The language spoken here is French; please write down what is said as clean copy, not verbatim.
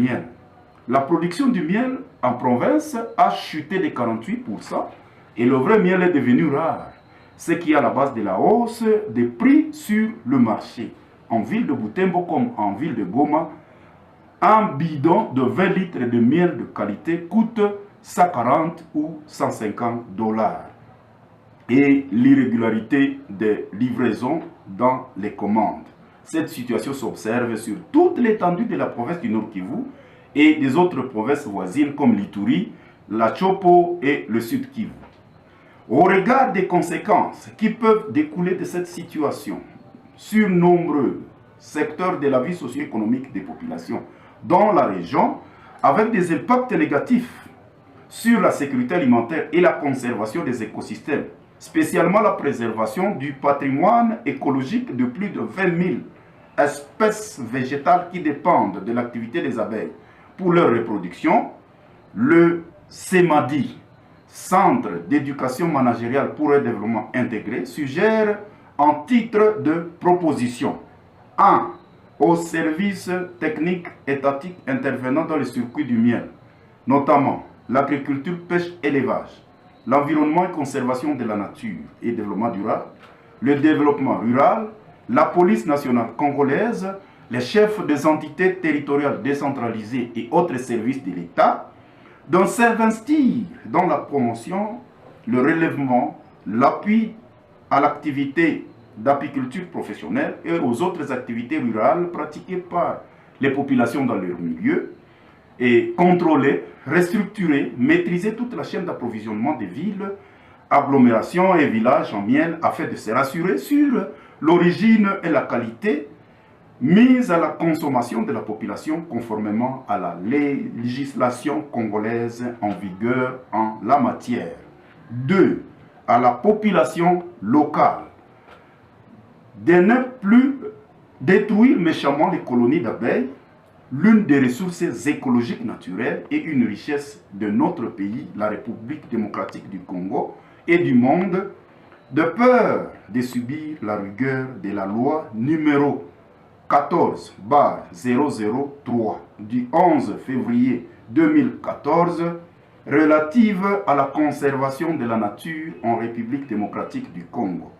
miel. La production du miel en province a chuté de 48% et le vrai miel est devenu rare, ce qui est à la base de la hausse des prix sur le marché. En ville de Butembo comme en ville de Goma, un bidon de 20 litres de miel de qualité coûte 140 ou 150 dollars. Et l'irrégularité des livraisons dans les commandes. Cette situation s'observe sur toute l'étendue de la province du Nord Kivu et des autres provinces voisines comme l'Ituri, la Chopo et le Sud Kivu. Au regard des conséquences qui peuvent découler de cette situation sur nombreux secteurs de la vie socio-économique des populations dans la région, avec des impacts négatifs sur la sécurité alimentaire et la conservation des écosystèmes, spécialement la préservation du patrimoine écologique de plus de 20 000 espèces végétales qui dépendent de l'activité des abeilles pour leur reproduction, le CEMADI, Centre d'éducation managériale pour un développement intégré, suggère en titre de proposition 1. Aux services techniques étatiques intervenant dans le circuit du miel, notamment l'agriculture, pêche, élevage, l'environnement et conservation de la nature et développement durable, le développement rural, la police nationale congolaise, les chefs des entités territoriales décentralisées et autres services de l'État, dont s'investir dans la promotion, le relèvement, l'appui à l'activité d'apiculture professionnelle et aux autres activités rurales pratiquées par les populations dans leur milieu, et contrôler, restructurer, maîtriser toute la chaîne d'approvisionnement des villes, agglomérations et villages en miel afin de se rassurer sur l'origine et la qualité mise à la consommation de la population conformément à la législation congolaise en vigueur en la matière. 2. À la population locale de ne plus détruire méchamment les colonies d'abeilles, l'une des ressources écologiques naturelles et une richesse de notre pays, la République démocratique du Congo et du monde, de peur de subir la rigueur de la loi numéro 14/003 du 11 février 2014 relative à la conservation de la nature en République démocratique du Congo.